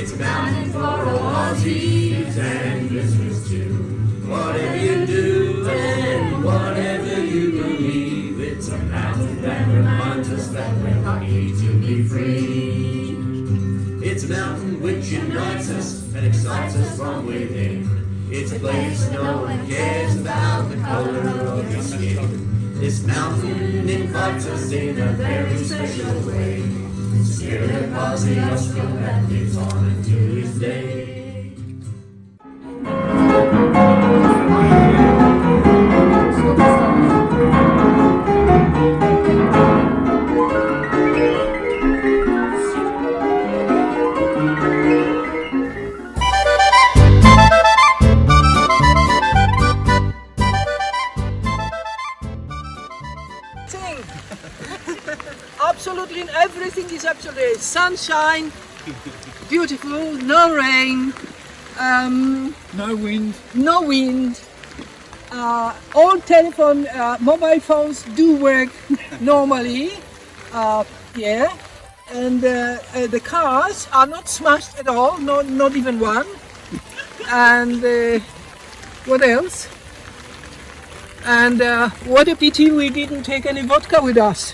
It's a mountain for all Aussies and listeners too. Whatever you do and whatever you believe, it's a mountain that reminds us that we're lucky to be free. It's a mountain which unites us and excites us from within. It's a place no one cares about the color of your skin. This mountain invites us in a very special way. It's the spirit of Kosciuszko that lives on until this day. Absolutely, everything is absolutely sunshine, beautiful, no rain, no wind. No wind. All telephone, mobile phones do work normally. Yeah, and the cars are not smashed at all, not even one. And what else? And what a pity we didn't take any vodka with us.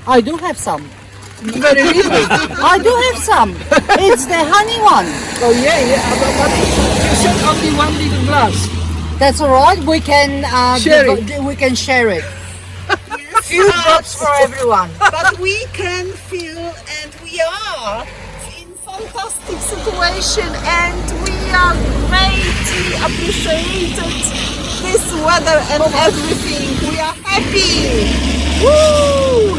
I do have some. Very really? I do have some. It's the honey one. Oh yeah, but you said only 1 little glass. That's all right. We can share it. We can share it. Yes, Few drops for everyone. but we can feel, and we are in fantastic situation, and we are greatly appreciated this weather and everything. We are happy. Woo!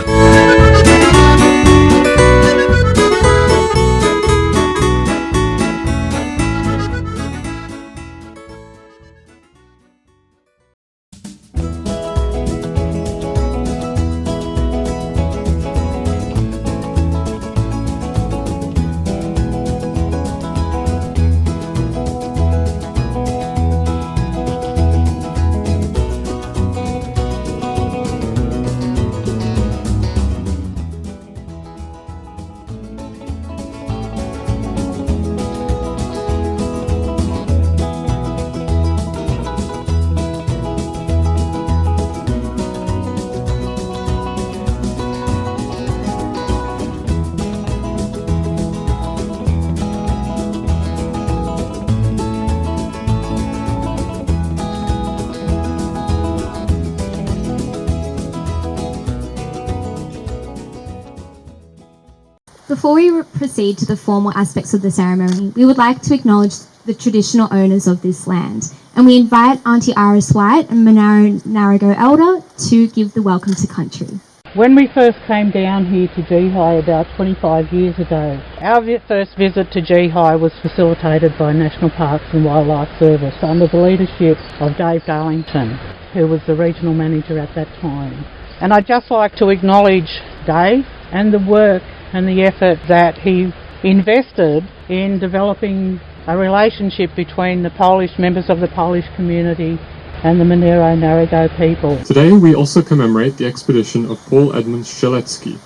Before we proceed to the formal aspects of the ceremony, we would like to acknowledge the traditional owners of this land, and we invite Auntie Iris White and Monaro Ngarigo Elder to give the welcome to country. When we first came down here to Geehi about 25 years ago, our first visit to Geehi was facilitated by National Parks and Wildlife Service under the leadership of Dave Darlington, who was the regional manager at that time. And I'd just like to acknowledge Dave and the work and the effort that he invested in developing a relationship between the Polish members of the Polish community and the Monaro Ngarigo people. Today we also commemorate the expedition of Paul Edmund Strzelecki,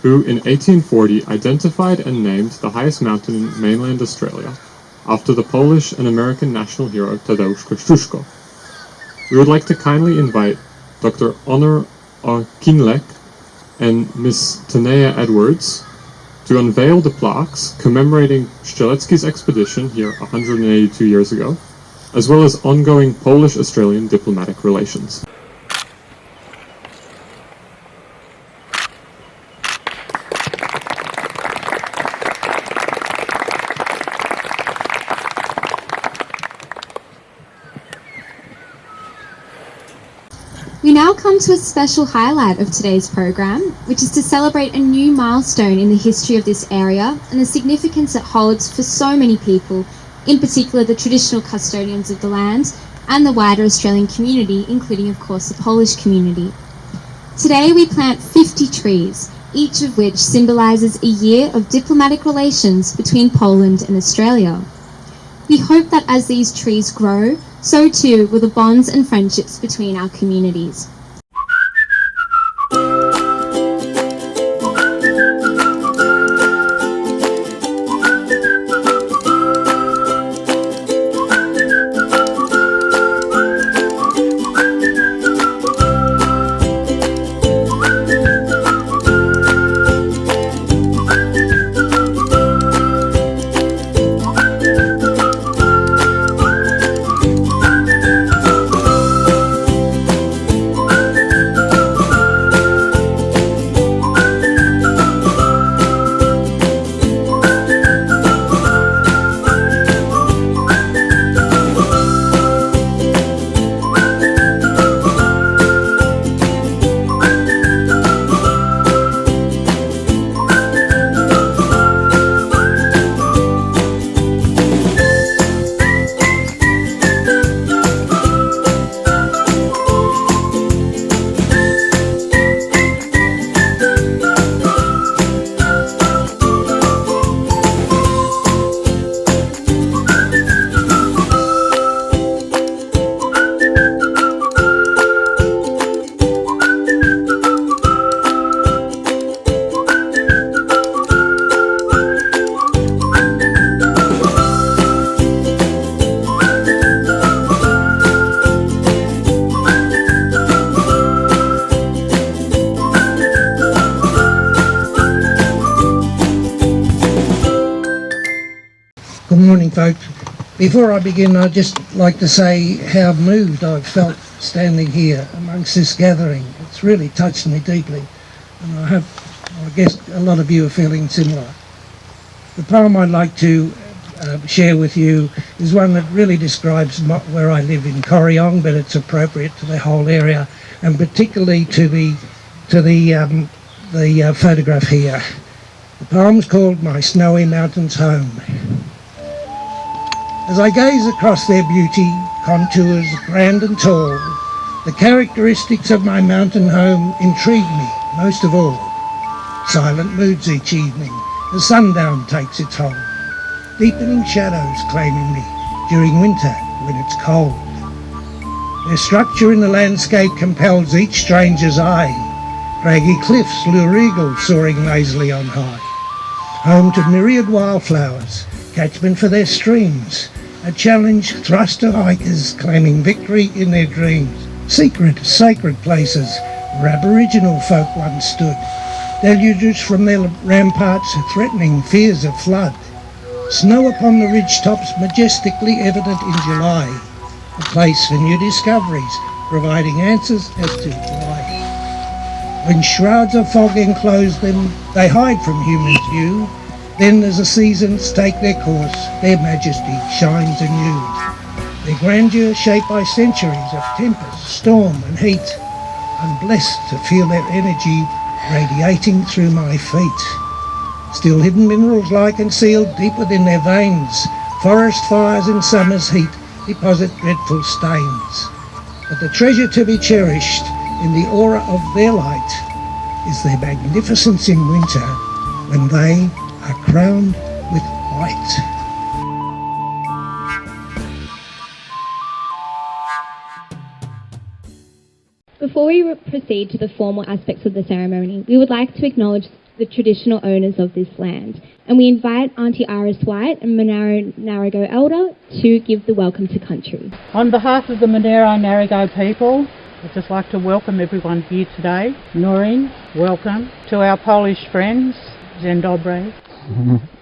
who in 1840 identified and named the highest mountain in mainland Australia, after the Polish and American national hero Taras Kosciuszko. We would like to kindly invite Dr. Honor Kinlek and Miss Tanea Edwards to unveil the plaques commemorating Strzelecki's expedition here 182 years ago, as well as ongoing Polish-Australian diplomatic relations. We now come to a special highlight of today's program, which is to celebrate a new milestone in the history of this area and the significance it holds for so many people, in particular the traditional custodians of the land and the wider Australian community, including of course the Polish community. Today we plant 50 trees, each of which symbolises a year of diplomatic relations between Poland and Australia. We hope that as these trees grow, so too will the bonds and friendships between our communities. Good morning, folks. Before I begin, I'd just like to say how moved I've felt standing here amongst this gathering. It's really touched me deeply, and I guess a lot of you are feeling similar. The poem I'd like to share with you is one that really describes where I live in Corryong, but it's appropriate to the whole area, and particularly to the photograph here. The poem's called My Snowy Mountains Home. As I gaze across their beauty, contours grand and tall, the characteristics of my mountain home intrigue me most of all. Silent moods each evening, as sundown takes its hold, deepening shadows claiming me during winter when it's cold. Their structure in the landscape compels each stranger's eye. Craggy cliffs lure eagles soaring lazily on high. Home to myriad wildflowers, catchment for their streams, a challenge thrust to hikers claiming victory in their dreams. Secret, sacred places where Aboriginal folk once stood, deluges from their ramparts threatening fears of flood. Snow upon the ridge tops majestically evident in July, a place for new discoveries, providing answers as to why. When shrouds of fog enclose them, they hide from human view. Then as the seasons take their course, their majesty shines anew. Their grandeur shaped by centuries of tempest, storm and heat. I'm blessed to feel their energy radiating through my feet. Still hidden minerals lie concealed deep within their veins. Forest fires in summer's heat deposit dreadful stains. But the treasure to be cherished in the aura of their light is their magnificence in winter when they are crowned with white. Before we proceed to the formal aspects of the ceremony, we would like to acknowledge the traditional owners of this land, and we invite Auntie Iris White and Monaro Ngarigo Elder to give the welcome to country. On behalf of the Monaro Ngarigo people, I'd just like to welcome everyone here today. Noreen, welcome. To our Polish friends, Dzień dobry.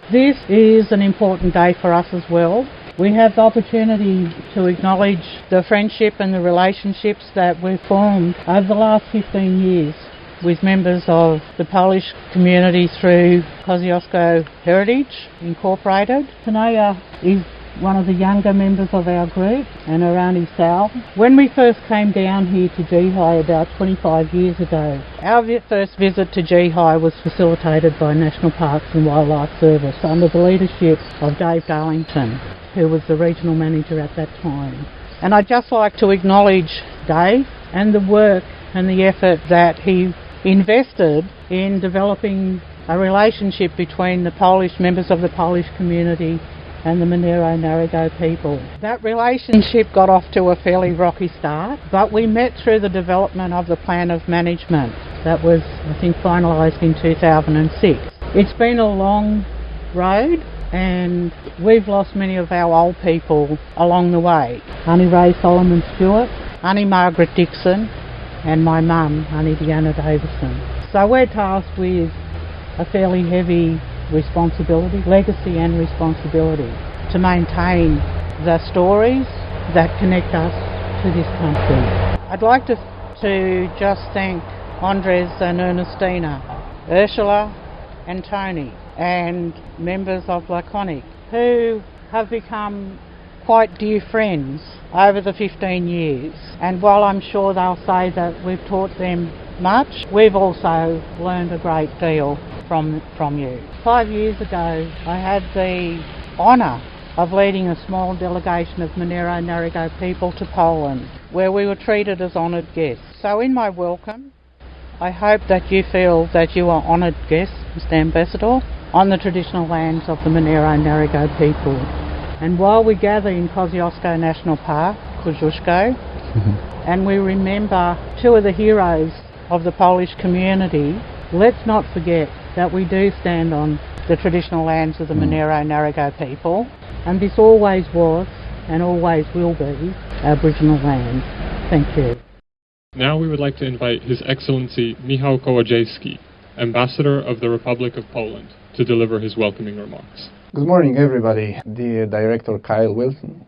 This is an important day for us as well. We have the opportunity to acknowledge the friendship and the relationships that we've formed over the last 15 years with members of the Polish community through Kosciuszko Heritage Incorporated. Tanaya is one of the younger members of our group, and her auntie Sal. When we first came down here to Geehi about 25 years ago, our first visit to Geehi was facilitated by National Parks and Wildlife Service under the leadership of Dave Darlington, who was the regional manager at that time. And I'd just like to acknowledge Dave and the work and the effort that he invested in developing a relationship between the Polish members of the Polish community and the Monaro Ngarigo people. That relationship got off to a fairly rocky start, but we met through the development of the plan of management that was, I think, finalised in 2006. It's been a long road, and we've lost many of our old people along the way. Auntie Ray Solomon Stewart, Auntie Margaret Dixon, and my mum, Auntie Deanna Davison. So we're tasked with a fairly heavy responsibility, legacy and responsibility, to maintain the stories that connect us to this country. I'd like to just thank Andres and Ernestina, Ursula and Tony, and members of LAJKONIK, who have become quite dear friends over the 15 years. And while I'm sure they'll say that we've taught them much, we've also learned a great deal from you. 5 years ago, I had the honour of leading a small delegation of Monaro Ngarigo people to Poland, where we were treated as honoured guests. So in my welcome, I hope that you feel that you are honoured guests, Mr Ambassador, on the traditional lands of the Monaro Ngarigo people. And while we gather in Kosciuszko National Park, Kosciuszko, and we remember two of the heroes of the Polish community, let's not forget that we do stand on the traditional lands of the Monaro Ngarigo people, and this always was and always will be Aboriginal land. Thank you. Now we would like to invite His Excellency Michał Kołodziejski, Ambassador of the Republic of Poland, to deliver his welcoming remarks. Good morning, everybody. Dear Director Kyle Wilson,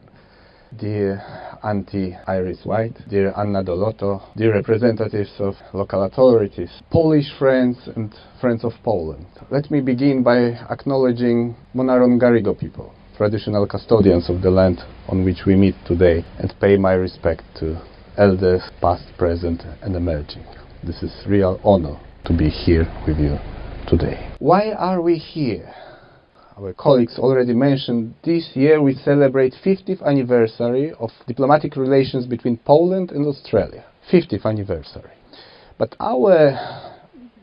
dear Auntie Iris White, dear Anna Dolotto, dear representatives of local authorities, Polish friends and friends of Poland. Let me begin by acknowledging Monaro Ngarigo people, traditional custodians of the land on which we meet today, and pay my respect to elders past, present and emerging. This is real honor to be here with you today. Why are we here? Our colleagues already mentioned this year we celebrate 50th anniversary of diplomatic relations between Poland and Australia. 50th anniversary. But our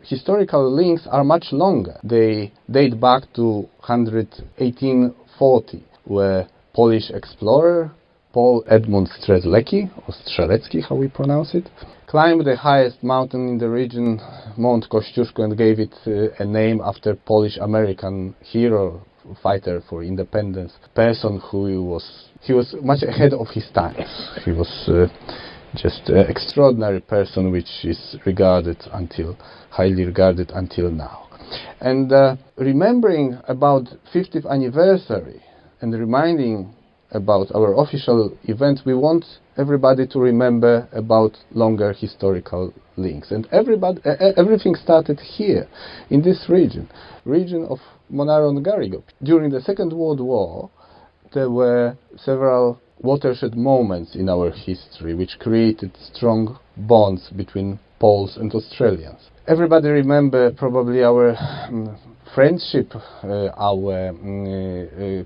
historical links are much longer. They date back to 1840, where Polish explorer Paul Edmund Strzelecki, or Strzelecki, how we pronounce it, climbed the highest mountain in the region, Mt Kosciuszko, and gave it a name after Polish-American hero, fighter for independence, person who was much ahead of his times. He was just an extraordinary person, which is highly regarded until now. And remembering about 50th anniversary and reminding about our official event, we want everybody to remember about longer historical links. And everything started here, in this region of Monaro Ngarigo. During the Second World War, there were several watershed moments in our history which created strong bonds between Poles and Australians. Everybody remember probably our friendship, our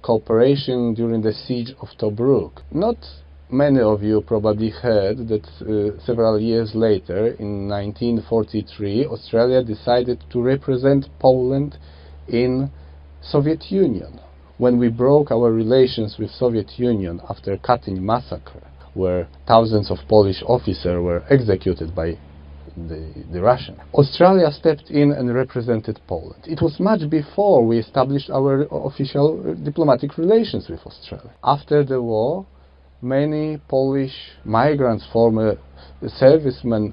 cooperation during the siege of Tobruk. Not many of you probably heard that several years later, in 1943, Australia decided to represent Poland in Soviet Union. When we broke our relations with Soviet Union after Katyn massacre, where thousands of Polish officers were executed by the Russians, Australia stepped in and represented Poland. It was much before we established our official diplomatic relations with Australia. After the war, many Polish migrants, former servicemen,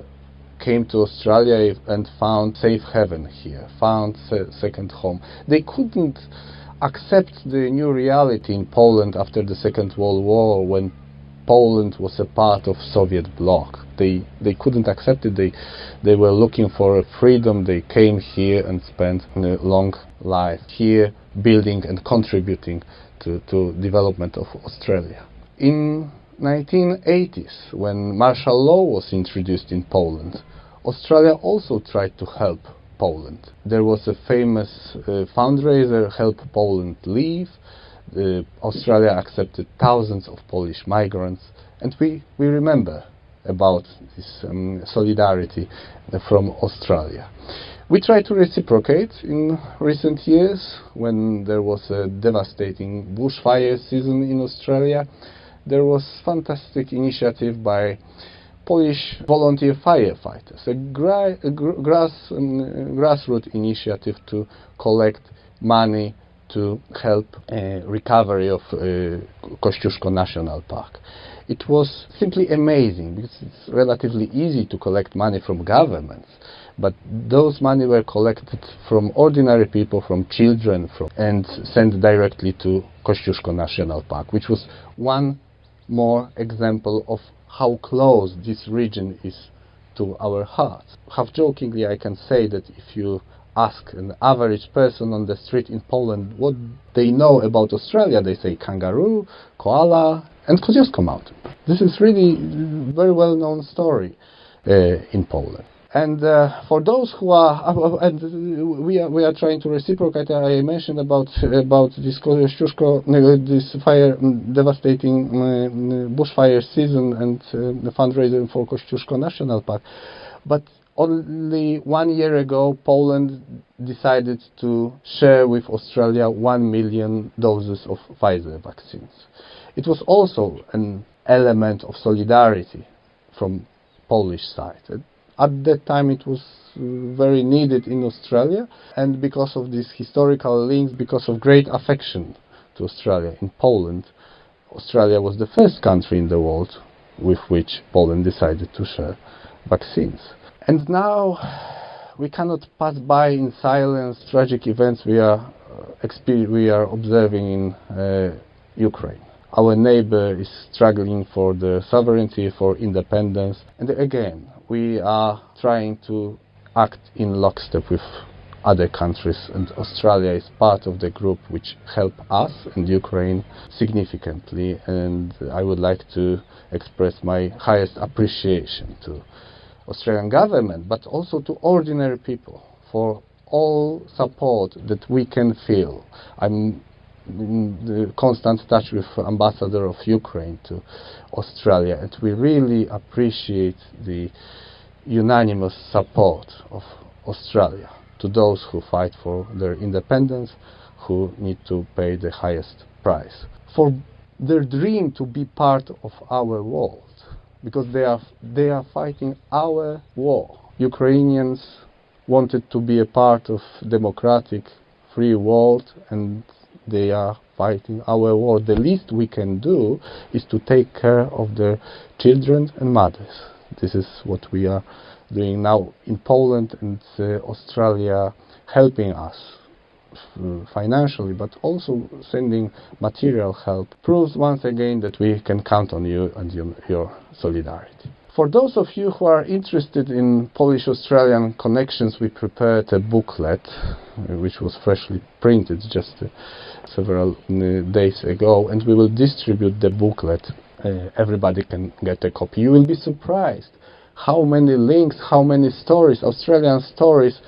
came to Australia and found safe haven here, found second home. They couldn't accept the new reality in Poland after the Second World War, when Poland was a part of Soviet bloc. They couldn't accept it. They were looking for freedom. They came here and spent a long life here, building and contributing to development of Australia. In 1980s, when martial law was introduced in Poland, Australia also tried to help Poland. There was a famous fundraiser, Help Poland Leave. Australia accepted thousands of Polish migrants, and we remember about this solidarity from Australia. We tried to reciprocate in recent years. When there was a devastating bushfire season in Australia, there was fantastic initiative by Polish volunteer firefighters, a grassroots initiative to collect money to help recovery of Kosciuszko National Park. It was simply amazing, because it's relatively easy to collect money from governments, but those money were collected from ordinary people, from children, and sent directly to Kosciuszko National Park, which was one more example of how close this region is to our hearts. Half jokingly, I can say that if you ask an average person on the street in Poland what they know about Australia, they say kangaroo, koala and Kosciuszko Mountain. This is really a very well-known story in Poland. And for those who are, we are trying to reciprocate. I mentioned about this Kosciuszko, this devastating bushfire season and the fundraising for Kosciuszko National Park. But only 1 year ago, Poland decided to share with Australia 1 million doses of Pfizer vaccines. It was also an element of solidarity from Polish side. At that time it was very needed in Australia, and because of these historical links, because of great affection to Australia in Poland, Australia was the first country in the world with which Poland decided to share vaccines. And now we cannot pass by in silence tragic events we are observing in Ukraine. Our neighbor is struggling for the sovereignty, for independence, and again, we are trying to act in lockstep with other countries, and Australia is part of the group which help us and Ukraine significantly, and I would like to express my highest appreciation to Australian government, but also to ordinary people for all support that we can feel. I'm in the constant touch with Ambassador of Ukraine to Australia, and we really appreciate the unanimous support of Australia to those who fight for their independence, who need to pay the highest price for their dream to be part of our world, because they are fighting our war. Ukrainians wanted to be a part of democratic, free world, and they are fighting our war. The least we can do is to take care of their children and mothers. This is what we are doing now in Poland, and Australia helping us financially, but also sending material help, proves once again that we can count on you and your solidarity. For those of you who are interested in Polish-Australian connections, we prepared a booklet which was freshly printed just several days ago, and we will distribute the booklet. Everybody can get a copy. You will be surprised how many links, how many stories, Australian stories,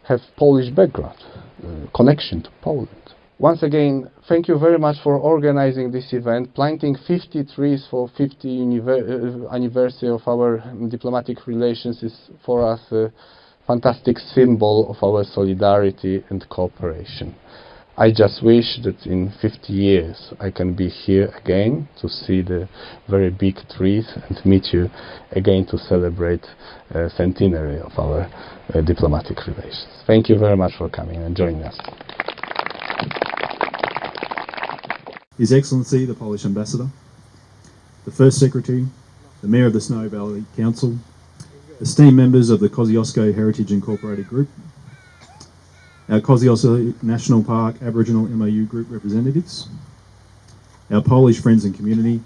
have Polish background, connection to Poland. Once again, thank you very much for organizing this event. Planting 50 trees for 50th anniversary of our diplomatic relations is for us a fantastic symbol of our solidarity and cooperation. I just wish that in 50 years I can be here again to see the very big trees and meet you again to celebrate a centenary of our diplomatic relations. Thank you very much for coming and joining us. His Excellency, the Polish Ambassador, the First Secretary, the Mayor of the Snowy Valley Council, esteemed members of the Kosciuszko Heritage Incorporated Group, our Kosciuszko National Park Aboriginal MOU Group representatives, our Polish friends and community,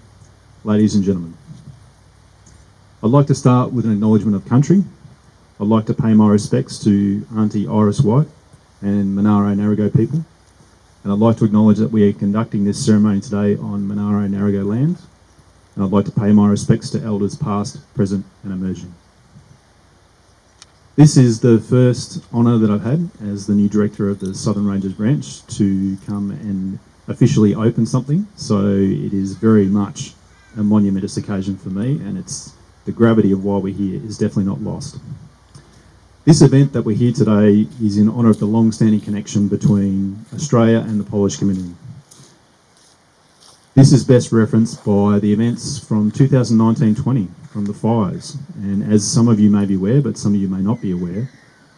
ladies and gentlemen. I'd like to start with an acknowledgement of country. I'd like to pay my respects to Auntie Iris White and Monaro Ngarigo people. And I'd like to acknowledge that we are conducting this ceremony today on Monaro Ngarigo land. And I'd like to pay my respects to elders past, present and emerging. This is the first honour that I've had as the new director of the Southern Rangers branch to come and officially open something. So it is very much a monumentous occasion for me, and it's the gravity of why we're here is definitely not lost. This event that we're here today is in honour of the long-standing connection between Australia and the Polish community. This is best referenced by the events from 2019-20, from the fires. And as some of you may be aware, but some of you may not be aware,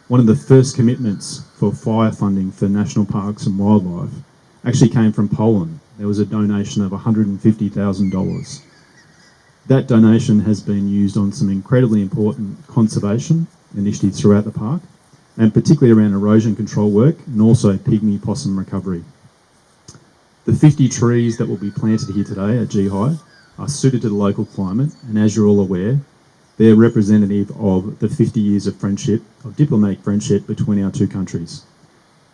one of the first commitments for fire funding for national parks and wildlife actually came from Poland. There was a donation of $150,000. That donation has been used on some incredibly important conservation initiatives throughout the park, and particularly around erosion control work and also pygmy possum recovery. The 50 trees that will be planted here today at Geehi are suited to the local climate, and as you're all aware, they're representative of the 50 years of friendship, of diplomatic friendship between our two countries.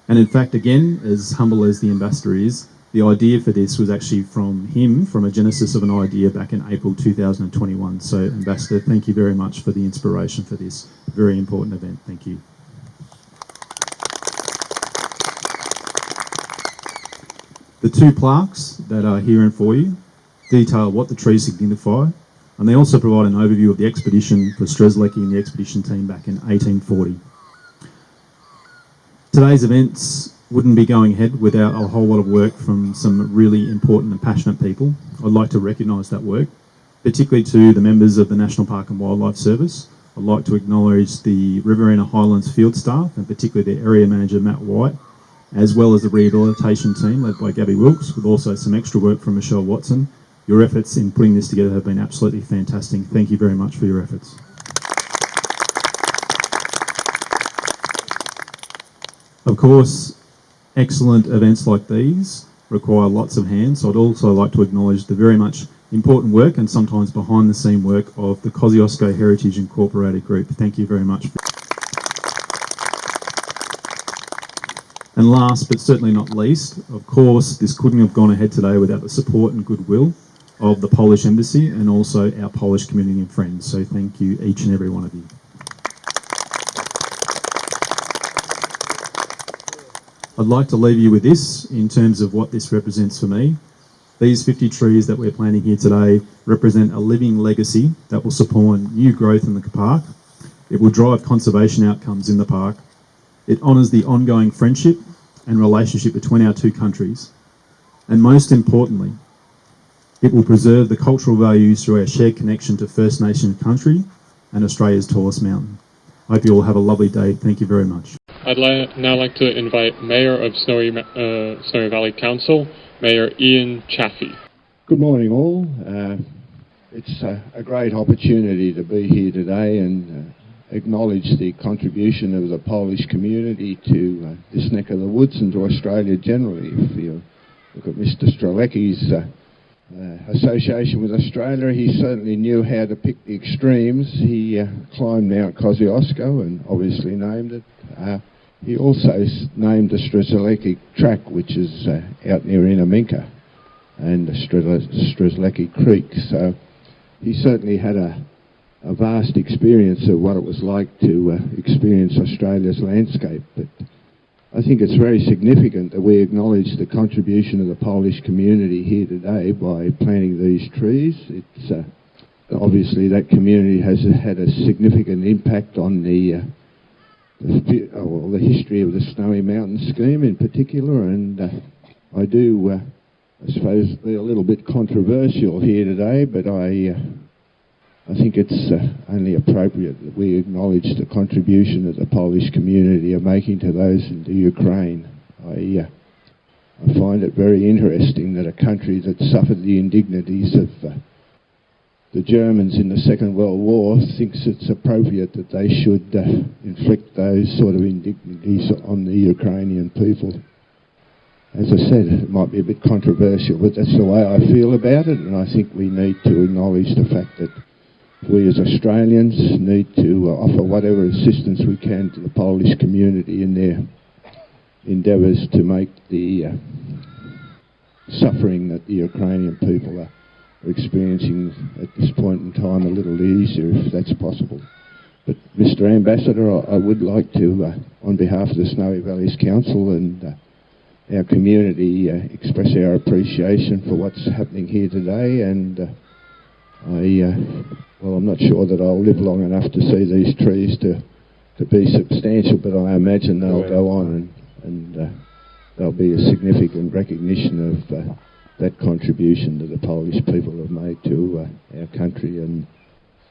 And in fact, again, as humble as the ambassador is, the idea for this was actually from him, from a genesis of an idea back in April 2021. So, Ambassador, thank you very much for the inspiration for this very important event. Thank you. The two plaques that are here and for you detail what the trees signify, and they also provide an overview of the expedition for Strzelecki and the expedition team back in 1840. Today's events wouldn't be going ahead without a whole lot of work from some really important and passionate people. I'd like to recognise that work, particularly to the members of the National Park and Wildlife Service. I'd like to acknowledge the Riverina Highlands field staff, and particularly the area manager Matt White, as well as the rehabilitation team led by Gabby Wilkes, with also some extra work from Michelle Watson. Your efforts in putting this together have been absolutely fantastic. Thank you very much for your efforts. Of course, excellent events like these require lots of hands, so I'd also like to acknowledge the very much important work and sometimes behind the scene work of the Kosciuszko Heritage Incorporated Group. Thank you very much. And last but certainly not least, of course, this couldn't have gone ahead today without the support and goodwill of the Polish Embassy and also our Polish community and friends. So thank you, each and every one of you. I'd like to leave you with this in terms of what this represents for me. These 50 trees that we're planting here today represent a living legacy that will support new growth in the park. It will drive conservation outcomes in the park. It honours the ongoing friendship and relationship between our two countries. And most importantly, it will preserve the cultural values through our shared connection to First Nation country and Australia's tallest mountain. I hope you all have a lovely day. Thank you very much. I'd now like to invite Mayor of Snowy Valley Council, Mayor Ian Chaffee. Good morning all. It's a great opportunity to be here today and acknowledge the contribution of the Polish community to this neck of the woods and to Australia generally. If you look at Mr. Strzelecki's association with Australia, he certainly knew how to pick the extremes. He climbed Mt Kosciuszko and obviously named it. He also named the Strzelecki track, which is out near Inaminka, and the Strzelecki Creek. So he certainly had a vast experience of what it was like to experience Australia's landscape. But I think it's very significant that we acknowledge the contribution of the Polish community here today by planting these trees. It's obviously that community has had a significant impact on the history of the Snowy Mountain scheme in particular, and I do, I suppose, be a little bit controversial here today, but I think it's only appropriate that we acknowledge the contribution that the Polish community are making to those in the Ukraine. I find it very interesting that a country that suffered the indignities of the Germans in the Second World War thinks it's appropriate that they should inflict those sort of indignities on the Ukrainian people. As I said, it might be a bit controversial, but that's the way I feel about it, and I think we need to acknowledge the fact that we as Australians need to offer whatever assistance we can to the Polish community in their endeavours to make the suffering that the Ukrainian people are experiencing at this point in time a little easier, if that's possible. But Mr. Ambassador, I would like to, on behalf of the Snowy Valleys Council and our community, express our appreciation for what's happening here today, and I'm not sure that I'll live long enough to see these trees to be substantial, but I imagine they'll go on and there'll be a significant recognition of that contribution that the Polish people have made to our country and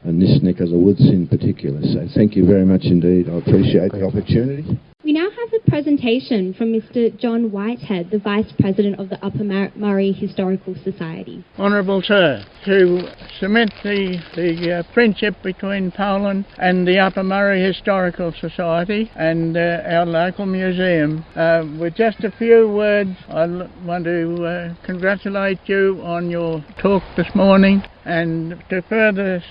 this neck of the woods in particular. So thank you very much indeed. I appreciate the opportunity. We now have a presentation from Mr. John Whitehead, the Vice President of the Upper Murray Historical Society. Honourable Sir, to cement the friendship between Poland and the Upper Murray Historical Society and our local museum, with just a few words, I want to congratulate you on your talk this morning, and to further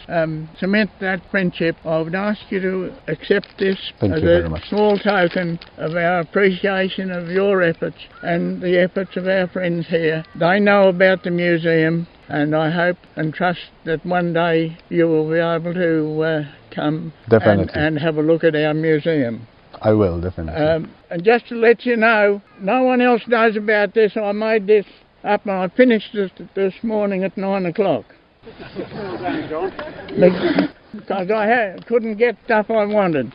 cement that friendship, I would ask you to accept this as a small token of our appreciation of your efforts and the efforts of our friends here. They know about the museum, and I hope and trust that one day you will be able to come and have a look at our museum. I will, definitely. And just to let you know, no one else knows about this. I made this up and I finished it this morning at 9 o'clock. Because I couldn't get stuff I wanted.